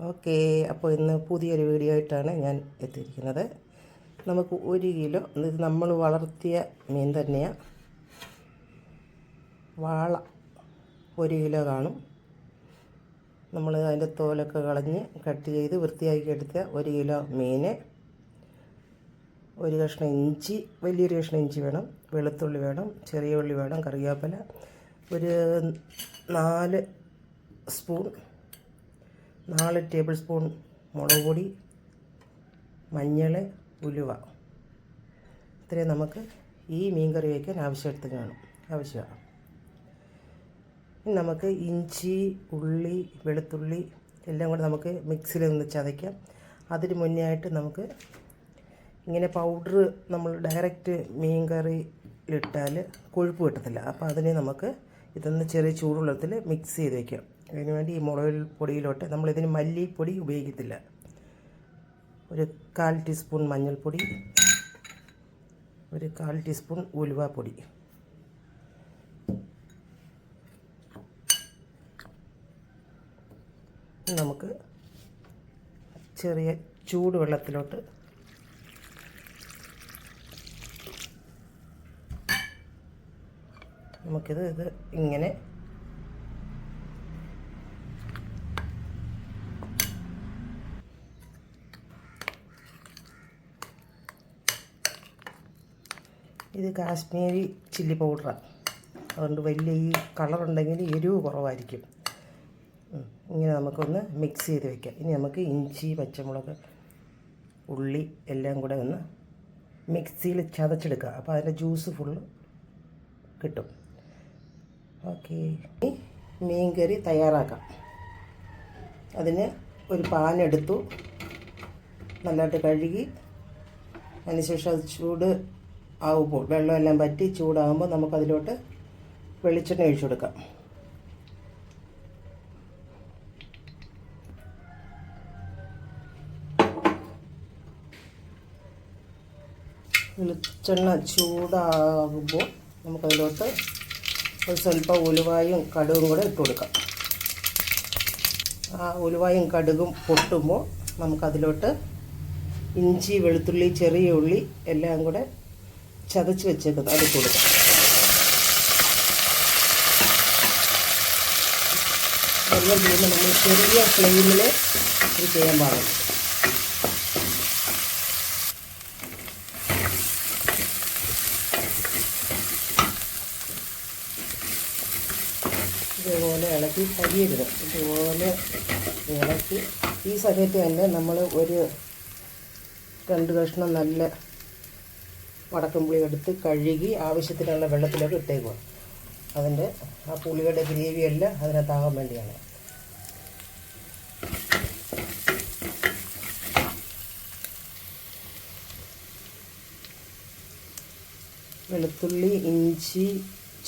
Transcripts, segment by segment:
Okay, അപ്പോൾ ഇന്ന് പുതിയൊരു വീഡിയോ ആയിട്ടാണ് ഞാൻ എത്തിയിരിക്കുന്നത്. നമുക്ക് 1 കിലോ, ഇത് നമ്മൾ വളർത്തിയ മീൻ തന്നെയാണ്. വാള 1 കിലോ കാണും. നമ്മൾ അതിൻ്റെ തോലൊക്കെ കളഞ്ഞ് കട്ട് ചെയ്ത് വൃത്തിയാക്കി എടുത്ത 1 കിലോ മീൻ. 1 കഷ്ണം ഇഞ്ചി, വലിയൊരു കഷ്ണം ഇഞ്ചി വേണം, വെളുത്തുള്ളി വേണം, ചെറിയ ഉള്ളി വേണം, കറിവേപ്പില, ഒരു 4 ടേബിൾ സ്പൂൺ മുളക് പൊടി, മഞ്ഞൾ, ഉലുവ. ഇത്രയും നമുക്ക് ഈ മീൻ കറി വയ്ക്കാൻ ആവശ്യമാണ്. നമുക്ക് ഇഞ്ചി, ഉള്ളി, വെളുത്തുള്ളി എല്ലാം കൂടെ നമുക്ക് മിക്സിയിൽ നിന്ന് ചതയ്ക്കാം. അതിന് മുന്നേ ആയിട്ട് നമുക്ക് ഇങ്ങനെ പൗഡർ നമ്മൾ ഡയറക്റ്റ് മീൻ കറിയിലിട്ടാൽ കൊഴുപ്പ് കിട്ടത്തില്ല. അപ്പോൾ അതിനെ നമുക്ക് ഇതൊന്ന് ചെറിയ ചൂടുവെള്ളത്തിൽ മിക്സ് ചെയ്ത് വയ്ക്കാം. അതിന് വേണ്ടി ഈ മുളക് പൊടിയിലോട്ട് നമ്മളിതിന് മല്ലിപ്പൊടി ഉപയോഗിക്കത്തില്ല. ഒരു 1/4 ടീസ്പൂൺ മഞ്ഞൾപ്പൊടി, ഒരു 1/4 ടീസ്പൂൺ ഉലുവാപ്പൊടി, നമുക്ക് ചെറിയ ചൂടുവെള്ളത്തിലോട്ട് നമുക്കിത് ഇങ്ങനെ ഇത് കാശ്മീരി ചില്ലി പൗഡറാണ്. അതുകൊണ്ട് വലിയ ഈ കളറുണ്ടെങ്കിൽ എരിവ് കുറവായിരിക്കും. ഇങ്ങനെ നമുക്കൊന്ന് മിക്സ് ചെയ്ത് വയ്ക്കാം. ഇനി നമുക്ക് ഇഞ്ചി, പച്ചമുളക്, ഉള്ളി എല്ലാം കൂടെ ഒന്ന് മിക്സിയിൽ ചതച്ചെടുക്കുക. അപ്പോൾ അതിൻ്റെ ജ്യൂസ് ഫുള്ള് കിട്ടും. ഓക്കെ, മീൻ കറി തയ്യാറാക്കാം. അതിന് ഒരു പാൻ എടുത്തു, നല്ലതായിട്ട് കഴുകി, അതിനുശേഷം അത് ചൂട് ആവുമ്പോൾ വെള്ളമെല്ലാം പറ്റി ചൂടാകുമ്പോൾ നമുക്കതിലോട്ട് വെളിച്ചെണ്ണ ഒഴിച്ചു കൊടുക്കാം. വെളിച്ചെണ്ണ ചൂടാകുമ്പോൾ നമുക്കതിലോട്ട് ഒരു സ്വല്പം ഉലുവായും കടുകും കൂടെ ഇട്ട് കൊടുക്കാം. ആ ഉലുവായും കടുകും പൊട്ടുമ്പോൾ നമുക്കതിലോട്ട് ഇഞ്ചി, വെളുത്തുള്ളി, ചെറിയ ഉള്ളി എല്ലാം കൂടെ ചതച്ച് വെച്ചേക്കുന്നത് അതിട്ട് കൊടുക്കാം. വെള്ളം ചെയ്യുമ്പോൾ നമ്മൾ ചെറിയ ഫ്ലെയിമിൽ ഇത് ചെയ്യാൻ പാടില്ല. ഇതുപോലെ ഇളക്കി കരിയരുത്. ഇതുപോലെ ഇളക്കി ഈ സമയത്ത് തന്നെ നമ്മൾ ഒരു 2 കഷ്ണം നല്ല വടക്കംപുളി എടുത്ത് കഴുകി ആവശ്യത്തിനുള്ള വെള്ളത്തിലേക്ക് ഇട്ടേക്കുക. അതിൻ്റെ ആ പുളിയുടെ ഗ്രേവിയെല്ലാം അതിനകത്താകാൻ വേണ്ടിയാണ്. വെളുത്തുള്ളി, ഇഞ്ചി,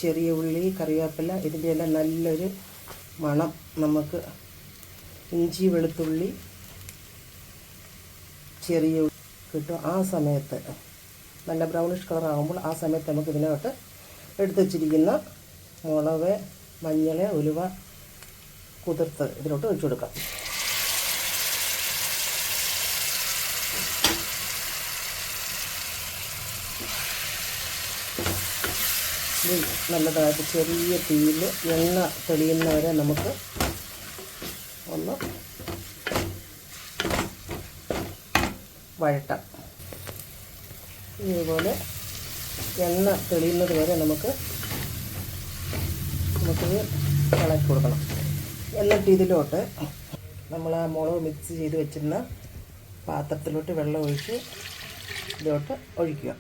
ചെറിയ ഉള്ളി, കറിവേപ്പില ഇതിൻ്റെ എല്ലാം നല്ലൊരു മണം നമുക്ക് ഇഞ്ചി, വെളുത്തുള്ളി, ചെറിയ ഉള്ളി കിട്ടും. ആ സമയത്ത് നല്ല ബ്രൗണിഷ് കളർ ആകുമ്പോൾ ആ സമയത്ത് നമുക്ക് ഇതിനകത്ത് എടുത്ത് വച്ചിരിക്കുന്ന മുളക്, മഞ്ഞൾ, ഉലുവ കുതിർത്ത് ഇതിലോട്ട് ഒഴിച്ചു കൊടുക്കാം. ഇത് നല്ലതായിട്ട് ചെറിയ തീയിൽ എണ്ണ തെളിയുന്നവരെ നമുക്ക് ഒന്ന് വഴട്ടാം. ഇതുപോലെ എണ്ണ തെളിയുന്നത് വരെ നമുക്കിത് ഇളക്കി കൊടുക്കണം. എന്നിട്ട് ഇതിലോട്ട് നമ്മൾ ആ മുളക് മിക്സ് ചെയ്ത് വെച്ചിരുന്ന പാത്രത്തിലോട്ട് വെള്ളം ഒഴിച്ച് ഇതിലോട്ട് ഒഴിക്കുക.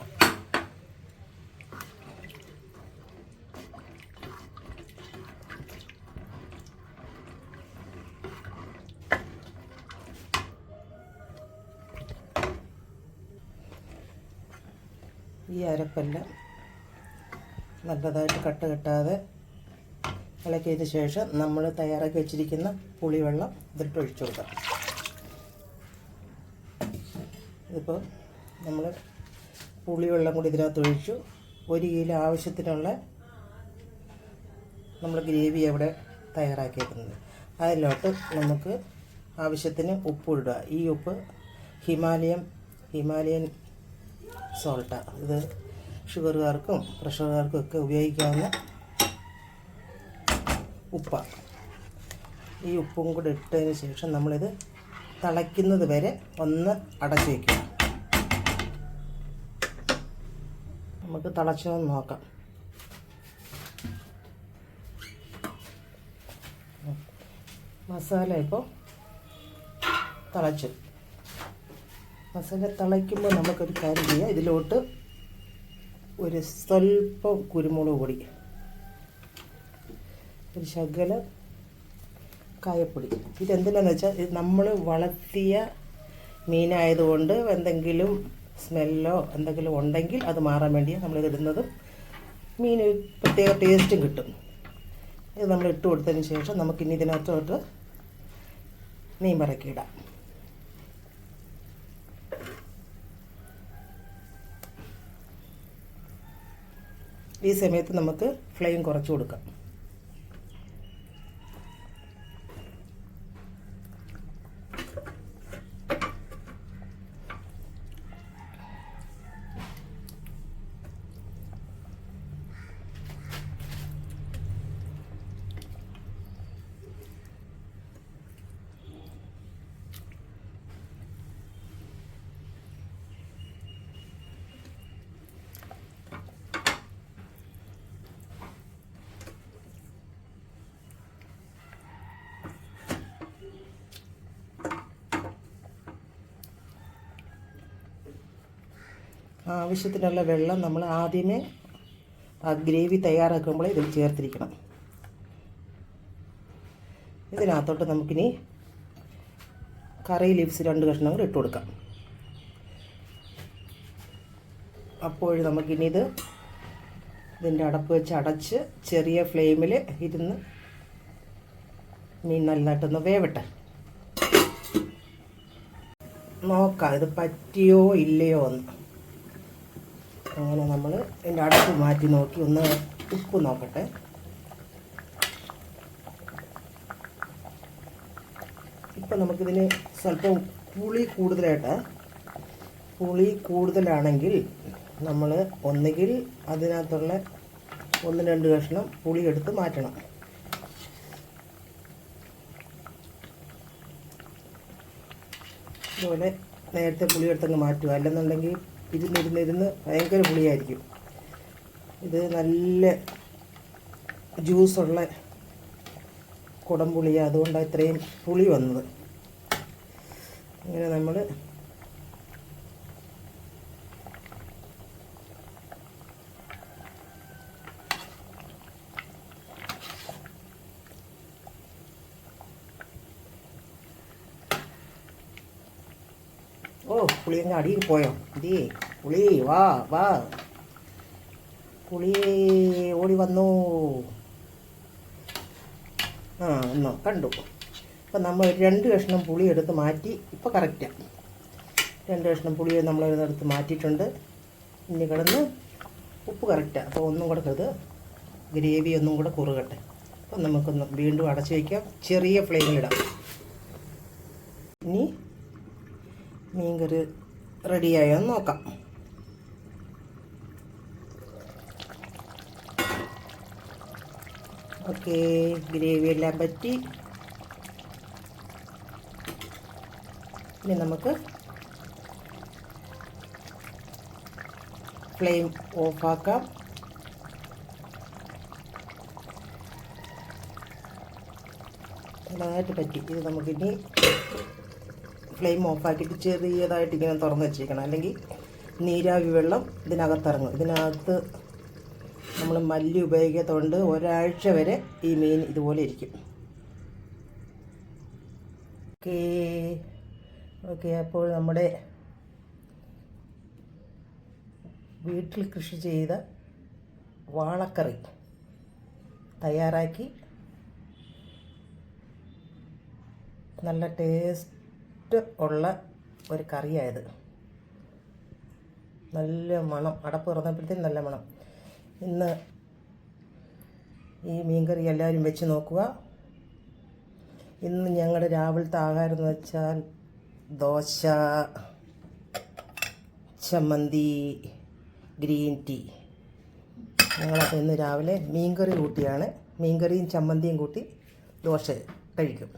ഈ അരപ്പെല്ലാം നല്ലതായിട്ട് കട്ട കെട്ടാതെ ഇളക്കിയതിന് ശേഷം നമ്മൾ തയ്യാറാക്കി വെച്ചിരിക്കുന്ന പുളിവെള്ളം ഇതിലിട്ട് ഒഴിച്ചു കൊടുക്കാം. ഇതിപ്പോൾ നമ്മൾ പുളിവെള്ളം കൂടി ഇതിനകത്ത് ഒഴിച്ചു. 1 കിലോ ആവശ്യത്തിനുള്ള നമ്മൾ ഗ്രേവി അവിടെ തയ്യാറാക്കിയിരിക്കുന്നത്. അതിലോട്ട് നമുക്ക് ആവശ്യത്തിന് ഉപ്പ് ഇടുക. ഈ ഉപ്പ് ഹിമാലയൻ സോൾട്ടാണ്. ഇത് ഷുഗറുകാർക്കും പ്രഷറുകാർക്കും ഒക്കെ ഉപയോഗിക്കാവുന്ന ഉപ്പാണ്. ഈ ഉപ്പും കൂടെ ഇട്ടതിന് ശേഷം നമ്മളിത് തിളയ്ക്കുന്നത് വരെ ഒന്ന് അടച്ചു വയ്ക്കുക. നമുക്ക് തിളച്ചൊന്ന് നോക്കാം. മസാല ഇപ്പോൾ തിളച്ചു. മസാല തിളയ്ക്കുമ്പോൾ നമുക്കൊരു കാര്യം ചെയ്യാം. ഇതിലോട്ട് ഒരു സ്വല്പം കുരുമുളക് പൊടി, ഒരു ശകലം കായപ്പൊടി. ഇതെന്തിനാന്ന് വെച്ചാൽ ഇത് നമ്മൾ വളർത്തിയ മീനായതുകൊണ്ട് എന്തെങ്കിലും സ്മെല്ലോ എന്തെങ്കിലും ഉണ്ടെങ്കിൽ അത് മാറാൻ വേണ്ടിയാണ് നമ്മളിതിടുന്നത്. മീൻ പ്രത്യേക ടേസ്റ്റും കിട്ടും. ഇത് നമ്മൾ ഇട്ട് കൊടുത്തതിന് ശേഷം നമുക്കിനി ഇതിനകത്തോട്ട് മീൻ പറക്കിയിടാം. ഈ സമയത്ത് നമുക്ക് ഫ്ലെയിം കുറച്ച് കൊടുക്കാം. ആവശ്യത്തിനുള്ള വെള്ളം നമ്മൾ ആദ്യമേ ആ ഗ്രേവി തയ്യാറാക്കുമ്പോൾ ഇതിൽ ചേർത്തിരിക്കണം. ഇതിനകത്തോട്ട് നമുക്കിനി കറി ലീവ്സ് 2 കഷ്ണം കൂടി ഇട്ട് കൊടുക്കാം. അപ്പോൾ നമുക്കിനി ഇതിൻ്റെ അടപ്പ് വെച്ച് അടച്ച് ചെറിയ ഫ്ലെയിമിൽ ഇരുന്ന് മീൻ നല്ലതായിട്ടൊന്ന് വേവട്ടെ. നോക്കാം ഇത് പറ്റിയോ ഇല്ലയോ എന്ന്. അങ്ങനെ നമ്മൾ ഇതിൻ്റെ അടപ്പ് മാറ്റി നോക്കി ഒന്ന് ഉപ്പ് നോക്കട്ടെ. ഇപ്പം നമുക്കിതിന് സ്വല്പം പുളി കൂടുതലാണെങ്കിൽ നമ്മൾ ഒന്നുകിൽ അതിനകത്തുള്ള 1-2 കഷ്ണം പുളി എടുത്ത് മാറ്റണം. അതുപോലെ നേരത്തെ പുളി എടുത്തങ്ങ് മാറ്റുക. അല്ലെന്നുണ്ടെങ്കിൽ ഇരുന്നിരുന്ന് ഭയങ്കര പുളിയായിരിക്കും. ഇത് നല്ല ജ്യൂസുള്ള കുടംപുളിയാണ്, അതുകൊണ്ടാണ് ഇത്രയും പുളി വന്നത്. അങ്ങനെ നമ്മൾ പുളി അങ്ങ് അടിയിൽ പോയോ? ഇതേ പുളി വാ പുളി ഓടി വന്നു. എന്നോ കണ്ടു. ഇപ്പം നമ്മൾ 2 കഷ്ണം പുളി എടുത്ത് മാറ്റി. ഇപ്പോൾ കറക്റ്റാണ്. 2 കഷ്ണം പുളി നമ്മളെടുത്ത് മാറ്റിയിട്ടുണ്ട്. ഇനി കിടന്ന് ഉപ്പ് കറക്റ്റാണ്. അപ്പോൾ ഒന്നും കൂടെ ഗ്രേവി ഒന്നും കൂടെ കുറുകട്ടെ. അപ്പം നമുക്കൊന്ന് വീണ്ടും അടച്ചു വയ്ക്കാം. ചെറിയ ഫ്ലെയിമിലിടാം. ഇനി മീൻകറി റെഡിയായോ എന്ന് നോക്കാം. ഓക്കെ, ഗ്രേവി എല്ലാം പറ്റി. ഇനി നമുക്ക് ഫ്ലെയിം ഓഫാക്കാം. നന്നായിട്ട് പറ്റി. ഇത് നമുക്കിനി ഫ്ലെയിം ഓഫാക്കിയിട്ട് ചെറിയതായിട്ട് ഇങ്ങനെ തുറന്ന് വെച്ചേക്കണം. അല്ലെങ്കിൽ നീരാവി വെള്ളം ഇതിനകത്തിറങ്ങും. ഇതിനകത്ത് നമ്മൾ മല്ലി ഉപയോഗിക്കാത്തതുകൊണ്ട് ഒരാഴ്ച വരെ ഈ മീൻ ഇതുപോലെ ഇരിക്കും. ഓക്കെ അപ്പോൾ നമ്മുടെ വീട്ടിൽ കൃഷി ചെയ്ത വാളക്കറി തയ്യാറാക്കി. നല്ല ടേസ്റ്റ് ഉള്ള ഒരു കറിയായത്. നല്ല മണം, അടപ്പ് തുറന്നപ്പോഴത്തേക്കും നല്ല മണം. ഇന്ന് ഈ മീൻകറി എല്ലാവരും വെച്ച് നോക്കുക. ഇന്ന് ഞങ്ങളുടെ രാവിലത്തെ ആഹാരം എന്ന് വെച്ചാൽ ദോശ, ചമ്മന്തി, ഗ്രീൻ ടീ. ഞങ്ങളപ്പോൾ ഇന്ന് രാവിലെ മീൻകറി കൂട്ടിയാണ്. മീൻകറിയും ചമ്മന്തിയും കൂട്ടി ദോശ കഴിക്കും.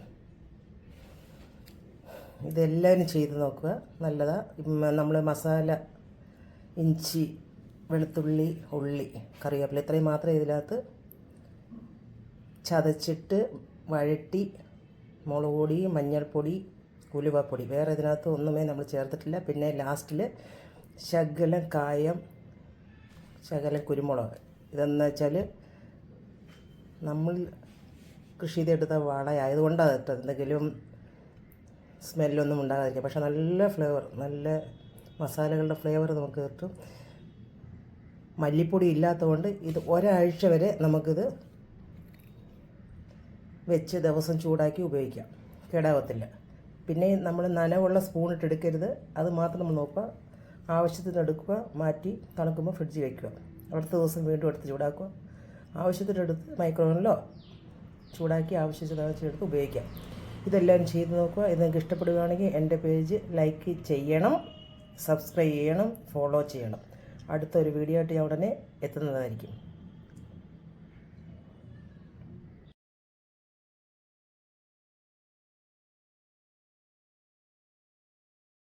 ഇതെല്ലാവരും ചെയ്ത് നോക്കുക, നല്ലതാണ്. നമ്മൾ മസാല ഇഞ്ചി, വെളുത്തുള്ളി, ഉള്ളി, കറിവേപ്പില ഇത്രയും മാത്രമേ ഇതിനകത്ത് ചതച്ചിട്ട് വഴറ്റി മുളക് പൊടി, മഞ്ഞൾപ്പൊടി, ഉലുവപ്പൊടി, വേറെ ഇതിനകത്ത് ഒന്നുമേ നമ്മൾ ചേർത്തിട്ടില്ല. പിന്നെ ലാസ്റ്റിൽ ശകലം കായം, ശകലം കുരുമുളക്. ഇതെന്ന് വെച്ചാൽ നമ്മൾ കൃഷി ചെയ്തെടുത്ത വളമായതുകൊണ്ടാണ് കേട്ടോ, എന്തെങ്കിലും സ്മെല്ലൊന്നും ഉണ്ടാകാതിരിക്കുക. പക്ഷേ നല്ല ഫ്ലേവർ, നല്ല മസാലകളുടെ ഫ്ലേവർ നമുക്ക് കിട്ടും. മല്ലിപ്പൊടി ഇല്ലാത്തതുകൊണ്ട് ഇത് ഒരാഴ്ച വരെ നമുക്കിത് വെച്ച് ദിവസം ചൂടാക്കി ഉപയോഗിക്കാം, കേടാവത്തില്ല. പിന്നെ നമ്മൾ നനവുള്ള സ്പൂണിട്ട് എടുക്കരുത്, അത് മാത്രം നമ്മൾ നോക്കുക. ആവശ്യത്തിന് എടുക്കുക, മാറ്റി തണുക്കുമ്പോൾ ഫ്രിഡ്ജിൽ വയ്ക്കുക. അടുത്ത ദിവസം വീണ്ടും എടുത്ത് ചൂടാക്കുക. ആവശ്യത്തിനെടുത്ത് മൈക്രോവേവിലോ ചൂടാക്കി ആവശ്യത്തിനടുത്ത് ഉപയോഗിക്കാം. ഇതെല്ലാം ചെയ്ത് നോക്കുക. ഇത് നിങ്ങൾക്ക് ഇഷ്ടപ്പെടുകയാണെങ്കിൽ എൻ്റെ പേജ് ലൈക്ക് ചെയ്യണം, സബ്സ്ക്രൈബ് ചെയ്യണം, ഫോളോ ചെയ്യണം. അടുത്തൊരു വീഡിയോ ആയിട്ട് ഞാൻ ഉടനെ എത്തുന്നതായിരിക്കും.